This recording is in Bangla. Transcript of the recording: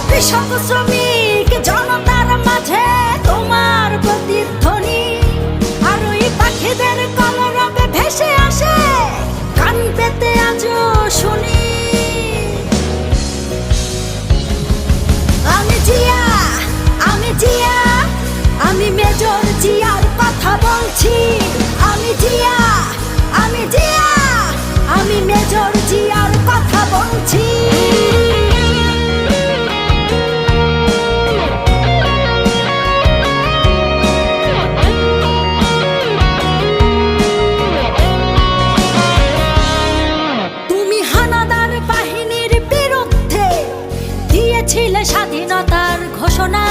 কৃষক শ্রমিক জনতার মাঝে তোমার প্রতিধ্বনি, আর ওই পাখিদের কলরবে ভেসে আসে কান পেতে আজও শুনি। আমি জিয়া, আমি জিয়া, আমি মেজর জিয়ার কথা বলছি। আমি জিয়া, আমি জিয়া, আমি মেজর জিয়ার কথা বলছি। তুমি হানাদার বাহিনীর বিরুদ্ধে দিয়েছিলে স্বাধীনতার ঘোষণা।